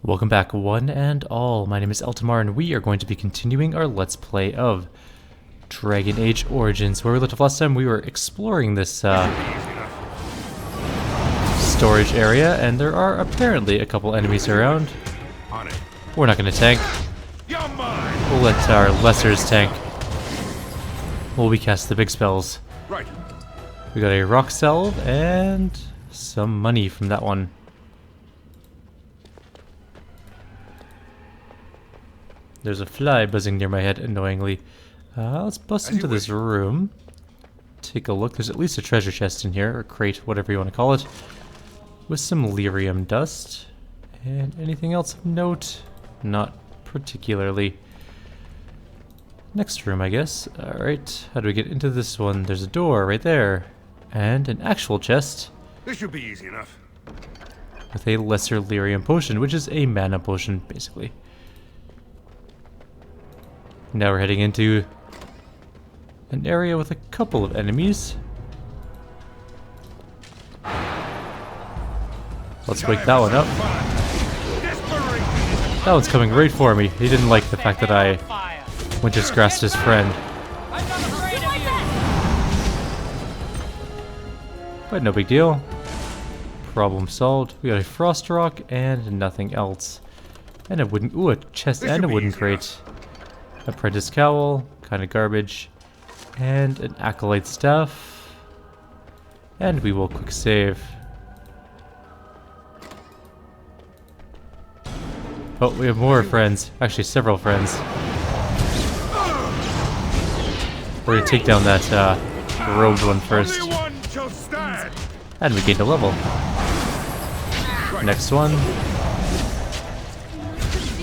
Welcome back, one and all. My name is Eltimar, and we are going to be continuing our Let's Play of Dragon Age Origins. Where we left off last time, we were exploring this storage area, and there are apparently a couple enemies around. We're not going to tank. We'll let our lessers tank. While we cast the big spells. Right. We got a rock salve and some money from that one. There's a fly buzzing near my head annoyingly. Let's bust into this room. Take a look. There's at least a treasure chest in here, or crate, whatever you want to call it. With some lyrium dust. And anything else of note? Not particularly. Next room, I guess. Alright, how do we get into this one? There's a door right there. And an actual chest. This should be easy enough. With a lesser lyrium potion, which is a mana potion, basically. Now we're heading into an area with a couple of enemies. Let's wake that one up. That one's coming right for me. He didn't like the fact that I went just grasped his friend. But no big deal. Problem solved. We got a frost rock and nothing else. And a wooden, a chest and a wooden crate. Apprentice cowl, kind of garbage, and an acolyte staff, and we will quick save. Oh, we have more friends, actually several friends. We're gonna take down that robed one first, and we gained a level. Next one.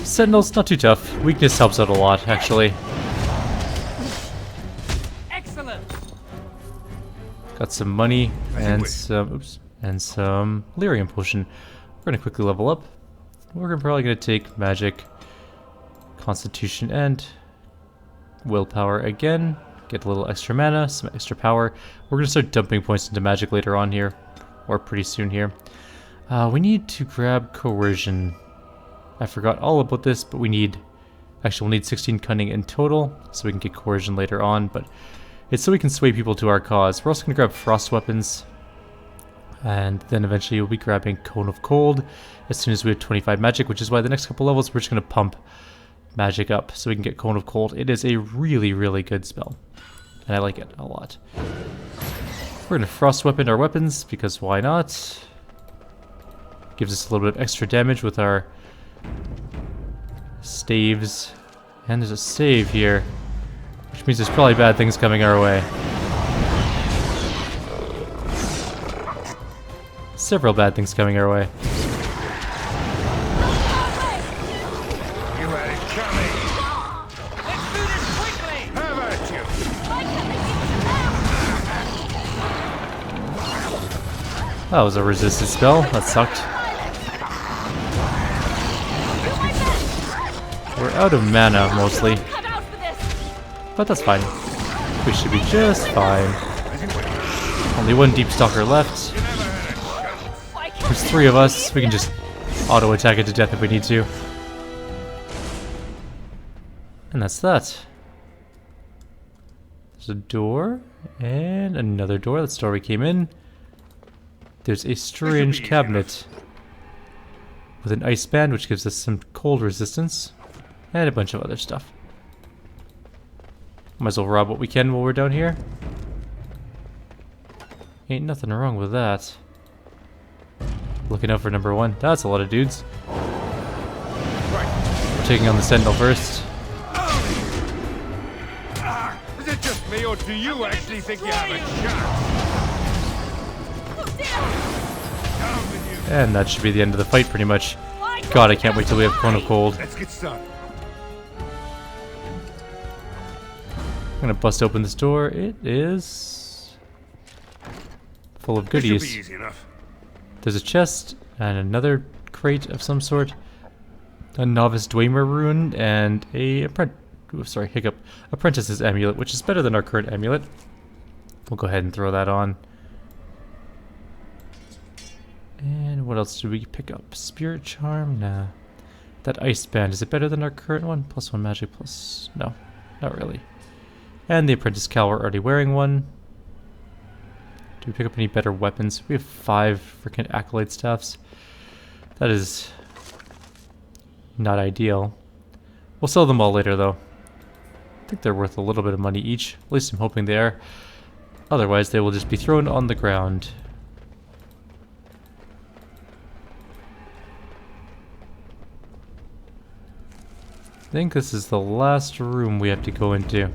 Sentinel's not too tough. Weakness helps out a lot, actually. Excellent. Got some money and some lyrium potion. We're gonna quickly level up. We're probably gonna take magic, constitution, and willpower again. Get a little extra mana, some extra power. We're gonna start dumping points into magic later on here, or pretty soon here. We need to grab coercion. I forgot all about this, but we'll need 16 cunning in total, so we can get coercion later on, but it's so we can sway people to our cause. We're also going to grab frost weapons, and then eventually we'll be grabbing Cone of Cold as soon as we have 25 magic, which is why the next couple levels we're just going to pump magic up so we can get Cone of Cold. It is a really, really good spell, and I like it a lot. We're going to frost weapon our weapons, because why not? Gives us a little bit of extra damage with our staves, and there's a save here, which means there's probably bad things coming our way. Several bad things coming our way. You had it coming. Let's do this quickly. How about you? That was a resisted spell. That sucked. We're out of mana, mostly. But that's fine. We should be just fine. Only one Deep Stalker left. There's 3 of us. We can just auto-attack it to death if we need to. And that's that. There's a door. And another door. That's the door we came in. There's a strange cabinet. With an ice band, which gives us some cold resistance. And a bunch of other stuff. Might as well rob what we can while we're down here. Ain't nothing wrong with that. Looking out for number 1. That's a lot of dudes. We're taking on the Sentinel first. Is it just me, or do you actually think you have a chance? Down with you. And that should be the end of the fight, pretty much. God, I can't wait till we have Cone of Cold. Let's get started. I'm gonna bust open this door. It is full of This should goodies. be easy enough. There's a chest and another crate of some sort. A novice Dwemer rune and a apprentice's amulet, which is better than our current amulet. We'll go ahead and throw that on. And what else did we pick up? Spirit charm? Nah. That ice band, is it better than our current one? +1 magic plus... No, not really. And the apprentice cowl, we're already wearing one. Do we pick up any better weapons? We have 5 freaking accolade staffs. That is not ideal. We'll sell them all later though. I think they're worth a little bit of money each. At least I'm hoping they are. Otherwise they will just be thrown on the ground. I think this is the last room we have to go into.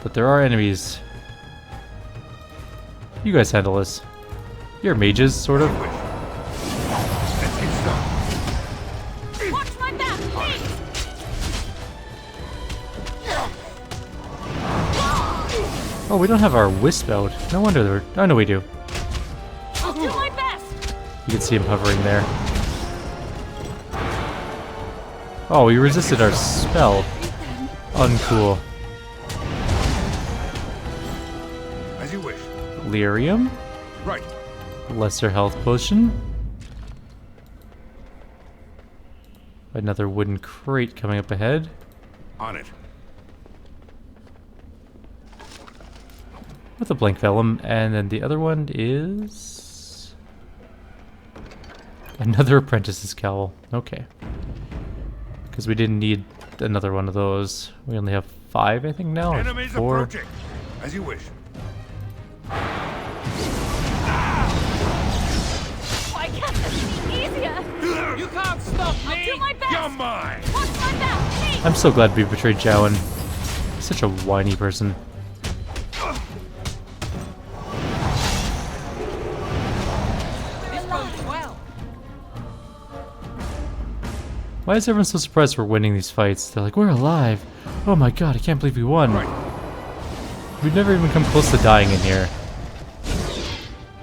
But there are enemies. You guys handle this. You're mages, sort of. Let's get started. Watch my back, please! Oh, we don't have our wisp out. No wonder they're... Oh, no, we do. I'll do my best! You can see him hovering there. Oh, we resisted our spell. Uncool. As you wish. Lyrium? Right. Lesser health potion. Another wooden crate coming up ahead. On it. With a blank vellum, and then the other one is... Another apprentice's cowl. Okay. Because we didn't need another one of those. We only have 5, I think, now. Or Enemies 4. approaching. As you wish. Why can't this be easier? You can't stop me! I'll do my best! You're mine. Watch my back, please! I'm so glad we betrayed Jowan. He's such a whiny person. This goes well. Why is everyone so surprised we're winning these fights? They're like, we're alive! Oh my god, I can't believe we won! Right. We've never even come close to dying in here.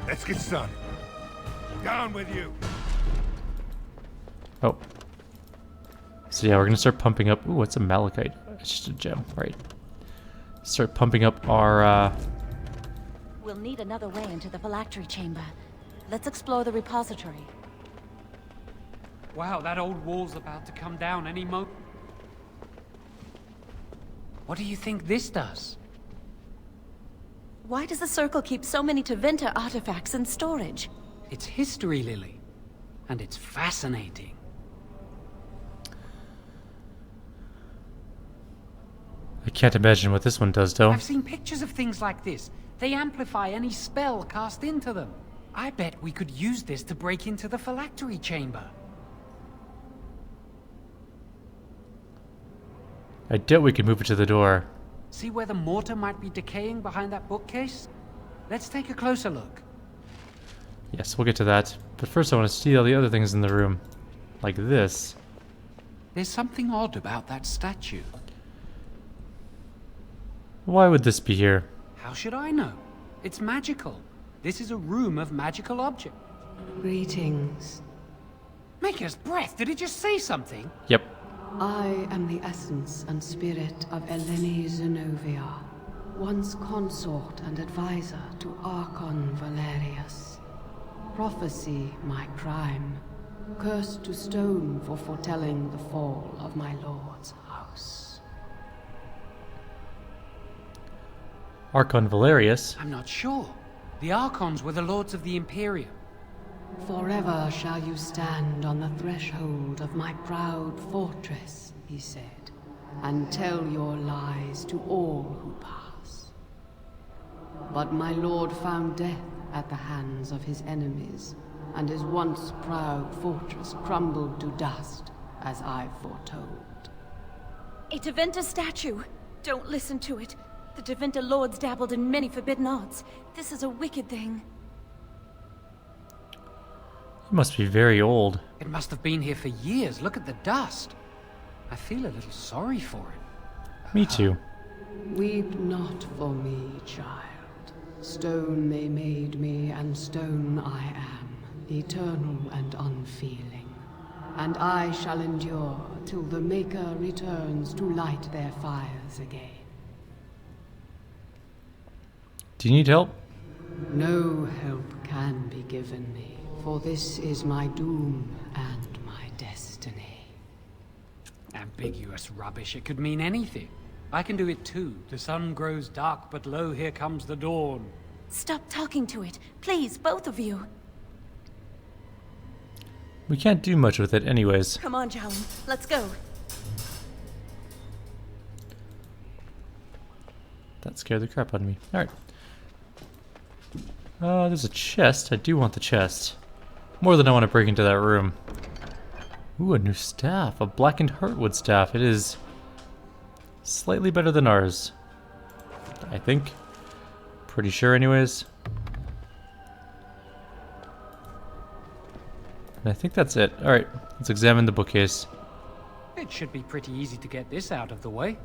Let's get started. Down with you. Oh. So yeah, we're gonna start pumping up... Ooh, what's a malachite? It's just a gem, right. Start pumping up our, We'll need another way into the phylactery chamber. Let's explore the repository. Wow, that old wall's about to come down any mo... What do you think this does? Why does the Circle keep so many Tevinter artifacts in storage? It's history, Lily. And it's fascinating. I can't imagine what this one does, though. I've seen pictures of things like this. They amplify any spell cast into them. I bet we could use this to break into the phylactery chamber. I doubt we can move it to the door. See where the mortar might be decaying behind that bookcase? Let's take a closer look. Yes, we'll get to that. But first I want to see all the other things in the room. Like this. There's something odd about that statue. Why would this be here? How should I know? It's magical. This is a room of magical objects. Greetings. Maker's breath, did it just say something? Yep. I am the essence and spirit of Eleni Zenobia, once consort and advisor to Archon Valerius. Prophecy my crime, cursed to stone for foretelling the fall of my lord's house. Archon Valerius. I'm not sure. The Archons were the lords of the Imperium. Forever shall you stand on the threshold of my proud fortress, he said, and tell your lies to all who pass. But my lord found death at the hands of his enemies, and his once proud fortress crumbled to dust, as I foretold. A Tevinter statue! Don't listen to it. The Tevinter lords dabbled in many forbidden arts. This is a wicked thing. It must be very old. It must have been here for years. Look at the dust. I feel a little sorry for it. Me too. Weep not for me, child. Stone they made me, and stone I am, eternal and unfeeling. And I shall endure till the Maker returns to light their fires again. Do you need help? No help can be given me, For this is my doom and my destiny. Ambiguous rubbish. It could mean anything. I can do it too. The sun grows dark, but lo, here comes the dawn. Stop talking to it. Please, both of you. We can't do much with it anyways. Come on, Jowan. Let's go. That scared the crap out of me. Alright. There's a chest. I do want the chest. More than I want to break into that room. Ooh, a new staff. A blackened heartwood staff. It is slightly better than ours, I think. Pretty sure anyways. And I think that's it. Alright, let's examine the bookcase. It should be pretty easy to get this out of the way.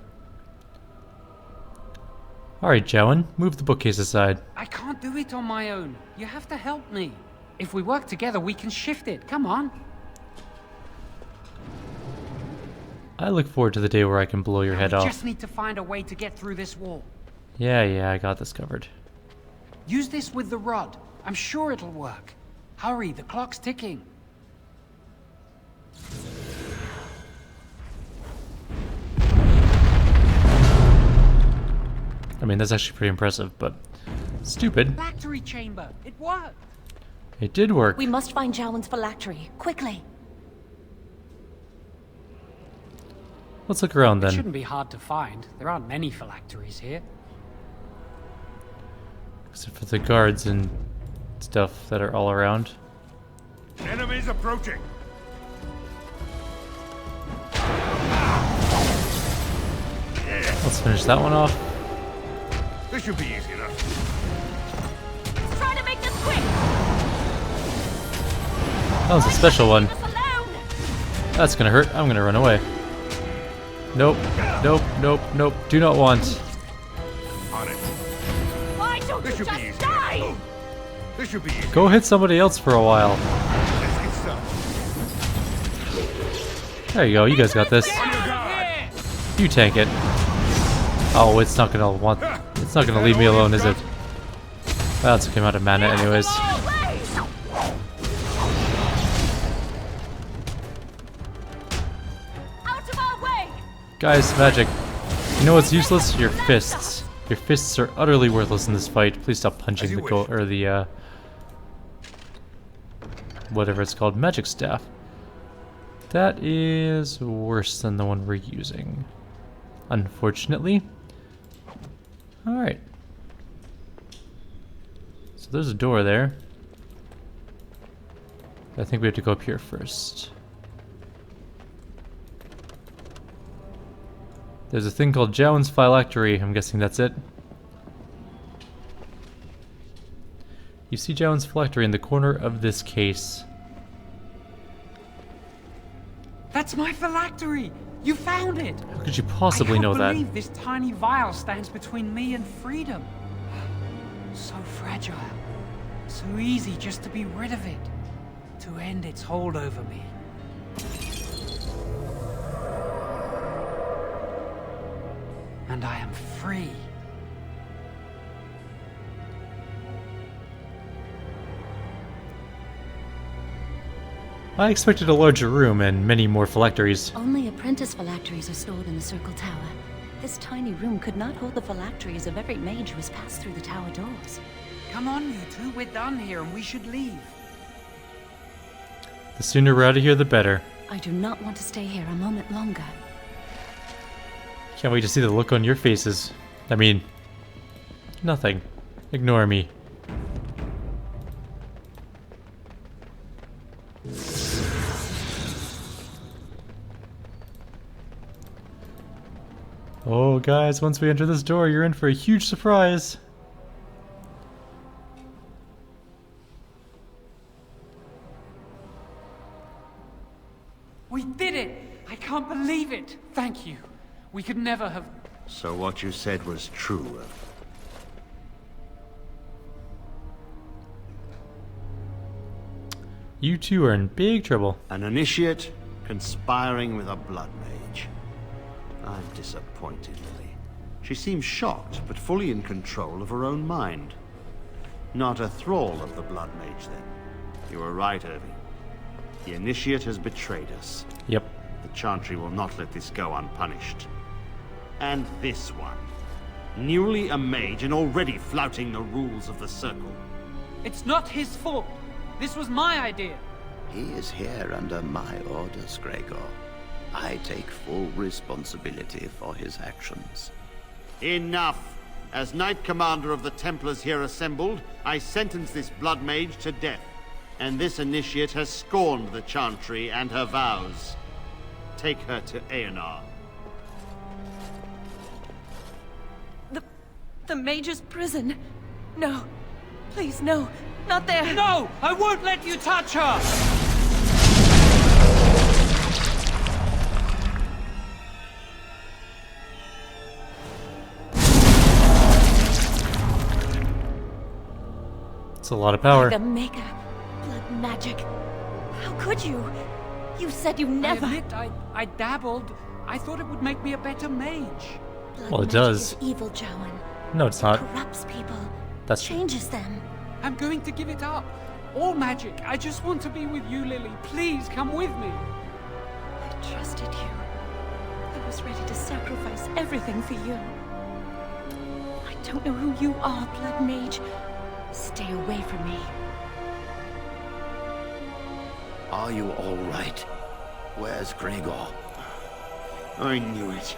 Alright, Jowan, move the bookcase aside. I can't do it on my own. You have to help me. If we work together, we can shift it. Come on. I look forward to the day where I can blow your head We off. just need to find a way to get through this wall. Yeah, I got this covered. Use this with the rod. I'm sure it'll work. Hurry, the clock's ticking. I mean, that's actually pretty impressive, but stupid. Phylactery chamber. It worked. It did work. We must find Jowan's phylactery. Quickly. Let's look around It then. shouldn't be hard to find. There aren't many phylacteries here. Except for the guards and stuff that are all around. Enemies approaching. Let's finish that one off. This should be easy enough. Let's try to make this quick. That was a special one. Leave us alone. That's gonna hurt. I'm gonna run away. Nope. Nope. Nope. Nope. Do not want. On it. Why don't This you should be just easy. die? Oh, this should be easy. Go hit somebody else for a while. Let's get started. There you go. You guys got this. Under guard. You tank it. Oh, it's not gonna want. It's not gonna leave me alone, is it? That's came out of mana, anyways. Out of our way. Guys, magic. You know what's useless? Your fists. Your fists are utterly worthless in this fight. Please stop punching As you the goal wish. or the whatever it's called, magic staff. That is worse than the one we're using, unfortunately. All right. So there's a door there. I think we have to go up here first. There's a thing called Jowan's phylactery. I'm guessing that's it. You see Jowan's phylactery in the corner of this case. That's my phylactery. You found it. How could you possibly know I that? can't believe this tiny vial stands between me and freedom. So fragile. So easy just to be rid of it. To end its hold over me. And I am free. I expected a larger room and many more phylacteries. Only apprentice phylacteries are stored in the Circle Tower. This tiny room could not hold the phylacteries of every mage who has passed through the tower doors. Come on, you two. We're done here and we should leave. The sooner we're out of here, the better. I do not want to stay here a moment longer. Can't wait to see the look on your faces. I mean, nothing. Ignore me. Oh, guys, once we enter this door, you're in for a huge surprise. We did it! I can't believe it! Thank you. We could never have... So what you said was true. You two are in big trouble. An initiate conspiring with a blood mage. I'm disappointed, Lily. She seems shocked, but fully in control of her own mind. Not a thrall of the blood mage, then. You were right, Irving. The Initiate has betrayed us. Yep. The Chantry will not let this go unpunished. And this one. Newly a mage and already flouting the rules of the Circle. It's not his fault. This was my idea. He is here under my orders, Gregor. I take full responsibility for his actions. Enough! As Knight Commander of the Templars here assembled, I sentence this Blood Mage to death. And this Initiate has scorned the Chantry and her vows. Take her to Aenar. The Mage's prison. No. Please, no. Not there. No! I won't let you touch her! It's a lot of power. The Maker. Blood magic. How could you? You said you never... I admit, I dabbled. I thought it would make me a better mage. Blood Well, it magic does. is evil, Jowan. No, it's not. Corrupts people. That's true. Changes them. I'm going to give it up. All magic. I just want to be with you, Lily. Please come with me. I trusted you. I was ready to sacrifice everything for you. I don't know who you are, Blood Mage. Stay away from me. Are you all right? Where's Gregor? I knew it.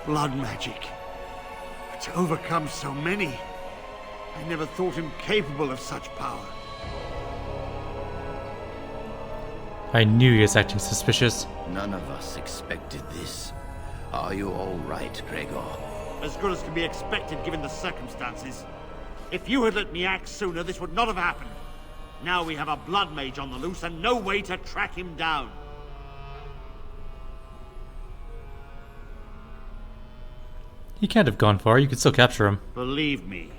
Blood magic. To overcome so many. I never thought him capable of such power. I knew he was acting suspicious. None of us expected this. Are you all right, Gregor? As good as can be expected given the circumstances. If you had let me act sooner, this would not have happened. Now we have a Blood Mage on the loose and no way to track him down. He can't have gone far. You could still capture him. Believe me,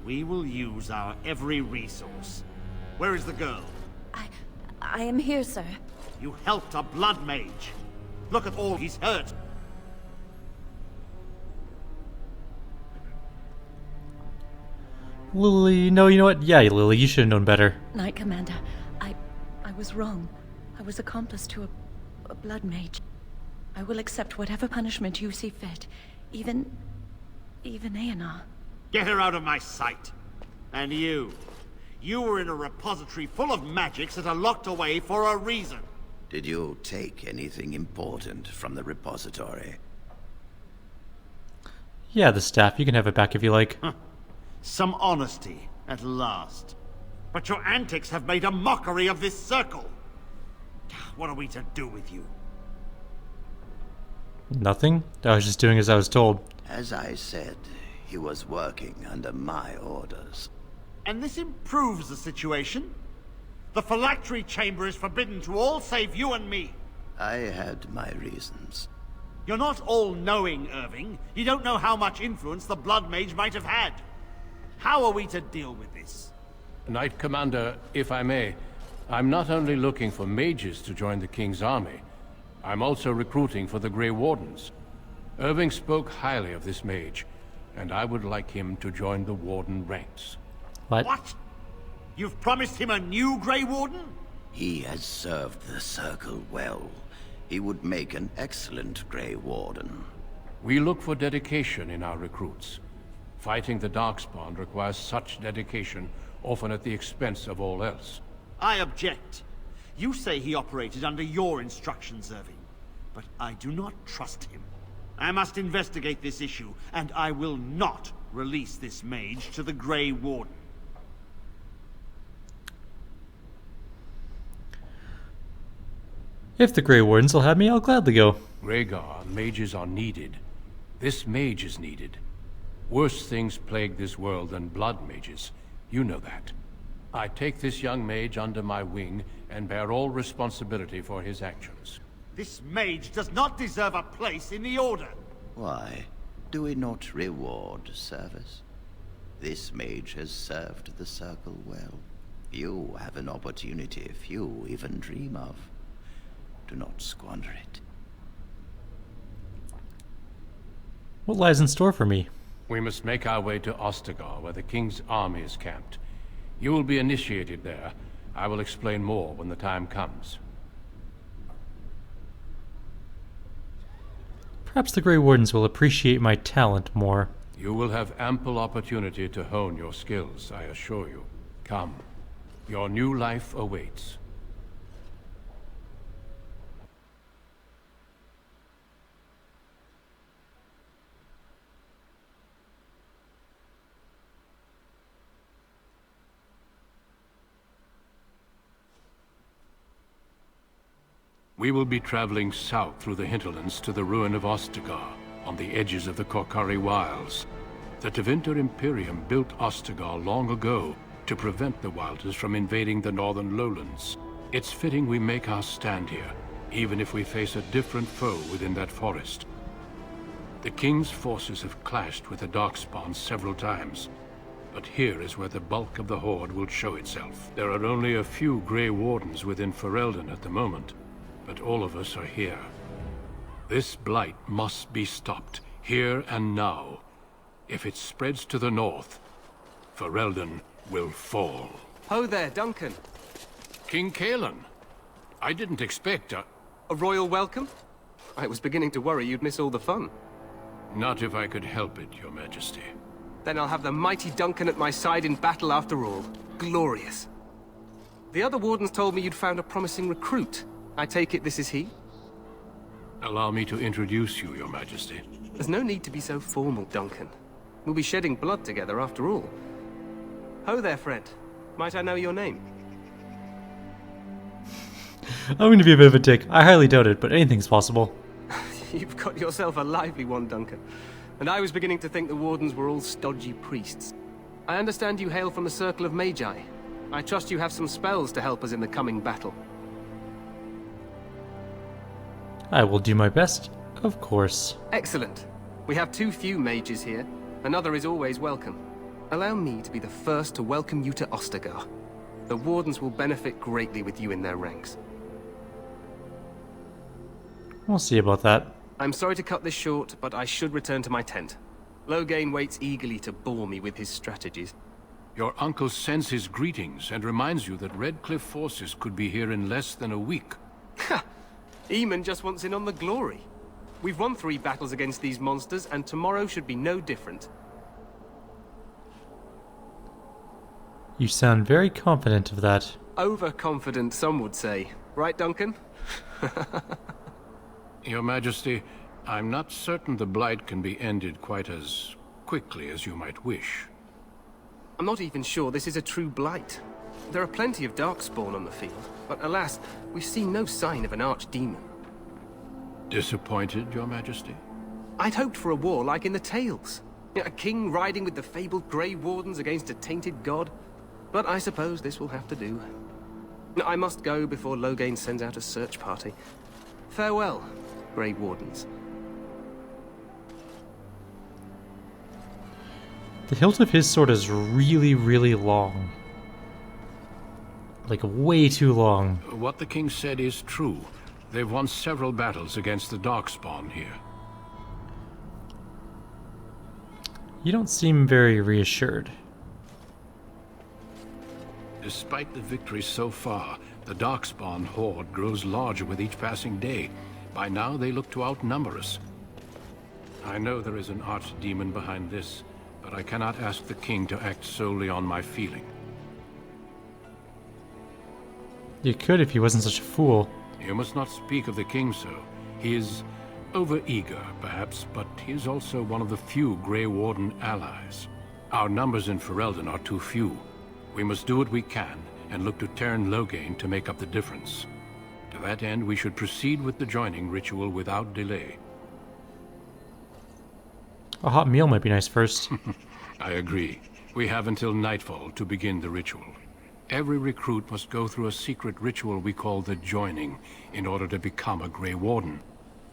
we will use our every resource. Where is the girl? I am here, sir. You helped a Blood Mage. Look at all he's hurt. Lily, no, you know what? Yeah, Lily, you should have known better. Knight Commander, I was wrong. I was accomplice to a Blood Mage. I will accept whatever punishment you see fit. Even Aenar. Get her out of my sight. And you. You were in a repository full of magics that are locked away for a reason. Did you take anything important from the repository? Yeah, the staff. You can have it back if you like. Some honesty, at last. But your antics have made a mockery of this circle. What are we to do with you? Nothing? I was just doing as I was told. As I said, he was working under my orders. And this improves the situation. The phylactery chamber is forbidden to all save you and me. I had my reasons. You're not all-knowing, Irving. You don't know how much influence the Blood Mage might have had. How are we to deal with this? Knight Commander, if I may, I'm not only looking for mages to join the King's army, I'm also recruiting for the Grey Wardens. Irving spoke highly of this mage, and I would like him to join the Warden ranks. What? You've promised him a new Grey Warden? He has served the Circle well. He would make an excellent Grey Warden. We look for dedication in our recruits. Fighting the Darkspawn requires such dedication, often at the expense of all else. I object. You say he operated under your instructions, Irving. But I do not trust him. I must investigate this issue, and I will not release this mage to the Grey Warden. If the Grey Wardens will have me, I'll gladly go. Rhaegar, mages are needed. This mage is needed. Worse things plague this world than blood mages. You know that. I take this young mage under my wing and bear all responsibility for his actions. This mage does not deserve a place in the Order. Why? Do we not reward service? This mage has served the Circle well. You have an opportunity few even dream of. Do not squander it. What lies in store for me? We must make our way to Ostagar, where the King's army is camped. You will be initiated there. I will explain more when the time comes. Perhaps the Grey Wardens will appreciate my talent more. You will have ample opportunity to hone your skills, I assure you. Come. Your new life awaits. We will be traveling south through the hinterlands to the ruin of Ostagar, on the edges of the Korkari Wilds. The Tevinter Imperium built Ostagar long ago to prevent the Wilders from invading the northern lowlands. It's fitting we make our stand here, even if we face a different foe within that forest. The King's forces have clashed with the Darkspawn several times, but here is where the bulk of the Horde will show itself. There are only a few Grey Wardens within Ferelden at the moment, but all of us are here. This blight must be stopped, here and now. If it spreads to the north, Ferelden will fall. Ho there, Duncan. King Kaelan, I didn't expect A royal welcome? I was beginning to worry you'd miss all the fun. Not if I could help it, Your Majesty. Then I'll have the mighty Duncan at my side in battle after all. Glorious. The other wardens told me you'd found a promising recruit. I take it this is he? Allow me to introduce you, Your Majesty. There's no need to be so formal, Duncan. We'll be shedding blood together after all. Ho there, friend. Might I know your name? I'm going to be a bit of a dick. I highly doubt it, but anything's possible. You've got yourself a lively one, Duncan. And I was beginning to think the wardens were all stodgy priests. I understand you hail from the Circle of Magi. I trust you have some spells to help us in the coming battle. I will do my best, of course. Excellent. We have too few mages here. Another is always welcome. Allow me to be the first to welcome you to Ostagar. The wardens will benefit greatly with you in their ranks. We'll see about that. I'm sorry to cut this short, but I should return to my tent. Logain waits eagerly to bore me with his strategies. Your uncle sends his greetings and reminds you that Redcliffe forces could be here in less than a week. Ha! Eamon just wants in on the glory. We've won 3 battles against these monsters, and tomorrow should be no different. You sound very confident of that. Overconfident, some would say. Right, Duncan? Your Majesty, I'm not certain the Blight can be ended quite as quickly as you might wish. I'm not even sure this is a true blight. There are plenty of Darkspawn on the field, but alas, we've seen no sign of an archdemon. Disappointed, Your Majesty? I'd hoped for a war like in the tales. A king riding with the fabled Grey Wardens against a tainted god. But I suppose this will have to do. I must go before Logain sends out a search party. Farewell, Grey Wardens. The hilt of his sword is really, really long. Like, way too long. What the king said is true. They've won several battles against the Darkspawn here. You don't seem very reassured. Despite the victories so far, the Darkspawn horde grows larger with each passing day. By now, they look to outnumber us. I know there is an archdemon behind this, but I cannot ask the king to act solely on my feeling. You could if he wasn't such a fool. You must not speak of the king so. He is over-eager, perhaps, but he is also one of the few Grey Warden allies. Our numbers in Ferelden are too few. We must do what we can, and look to Teyrn Logain to make up the difference. To that end, we should proceed with the joining ritual without delay. A hot meal might be nice first. I agree. We have until nightfall to begin the ritual. Every recruit must go through a secret ritual we call the Joining in order to become a Grey Warden.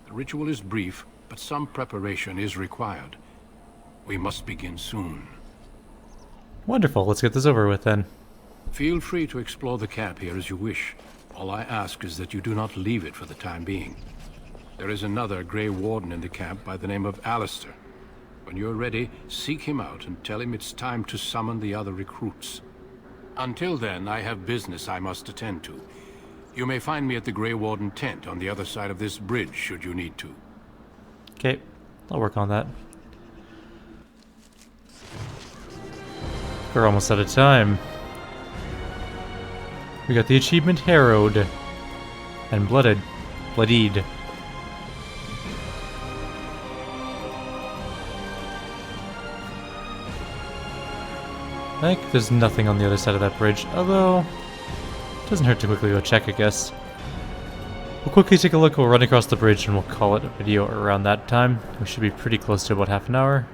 The ritual is brief, but some preparation is required. We must begin soon. Wonderful, let's get this over with then. Feel free to explore the camp here as you wish. All I ask is that you do not leave it for the time being. There is another Grey Warden in the camp by the name of Alistair. When you're ready, seek him out and tell him it's time to summon the other recruits. Until then, I have business I must attend to. You may find me at the Grey Warden tent on the other side of this bridge, should you need to. Okay, I'll work on that. We're almost out of time. We got the achievement Harrowed. And Bloodied. I think there's nothing on the other side of that bridge, although it doesn't hurt to quickly go check, I guess. We'll quickly take a look, we'll run across the bridge, and we'll call it a video around that time. We should be pretty close to about half an hour.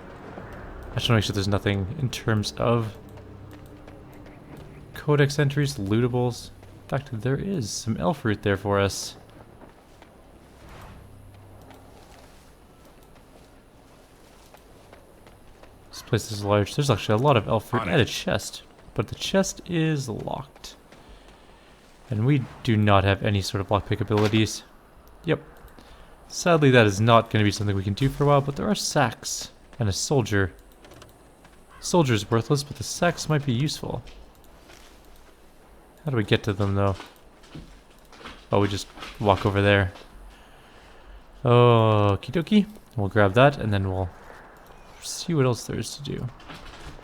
I just want to make sure there's nothing in terms of codex entries, lootables. In fact, there is some elf fruit there for us. This place is large. There's actually a lot of elf fruit and a chest, but the chest is locked. And we do not have any sort of lockpick abilities. Yep. Sadly, that is not going to be something we can do for a while, but there are sacks and a soldier. Soldier is worthless, but the sacks might be useful. How do we get to them, though? Oh, we just walk over there. Okie dokie. We'll grab that, and then we'll see what else there is to do.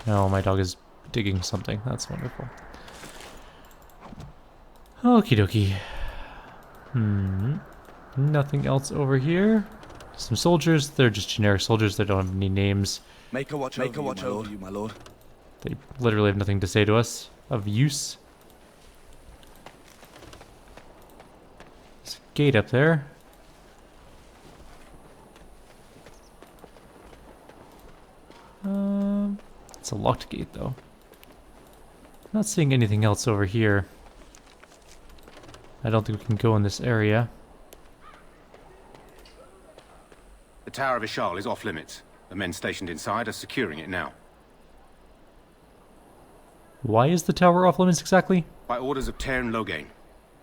Oh, my dog is digging something. That's wonderful. Okie dokie. Nothing else over here. Some soldiers. They're just generic soldiers. They don't have any names. Make a watch over you, my lord. They literally have nothing to say to us of use. There's a gate up there. It's a locked gate, though. Not seeing anything else over here. I don't think we can go in this area. The Tower of Ishal is off limits. The men stationed inside are securing it now. Why is the tower off limits exactly? By orders of Tairn Loghain.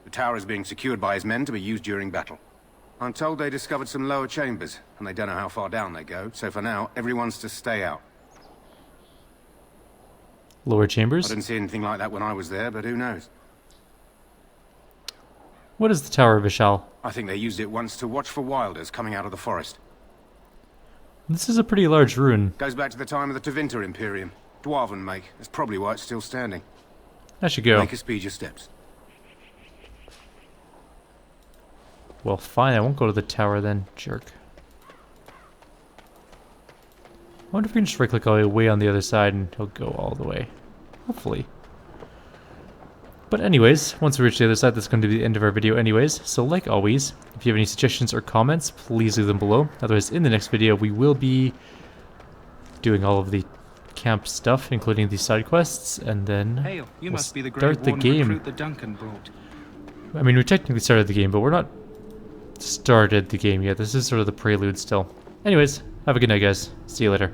The tower is being secured by his men to be used during battle. I'm told they discovered some lower chambers, and they don't know how far down they go, so for now, everyone's to stay out. Lower chambers? I didn't see anything like that when I was there, but who knows? What is the Tower of Ishal? I think they used it once to watch for wilders coming out of the forest. This is a pretty large ruin. Goes back to the time of the Tevinter Imperium. Dwarven make. That's probably why it's still standing. I should go. Make a speed your steps. Well, fine. I won't go to the tower then, jerk. I wonder if we can just right-click all the way on the other side and he'll go all the way. Hopefully. But anyways, once we reach the other side, that's going to be the end of our video anyways. So like always, if you have any suggestions or comments, please leave them below. Otherwise, in the next video, we will be doing all of the camp stuff, including the side quests, and then Hail, you we'll must be the start the game. recruit that Duncan brought. I mean, we technically started the game, but we're not started the game yet. This is sort of the prelude still. Anyways, have a good night, guys. See you later.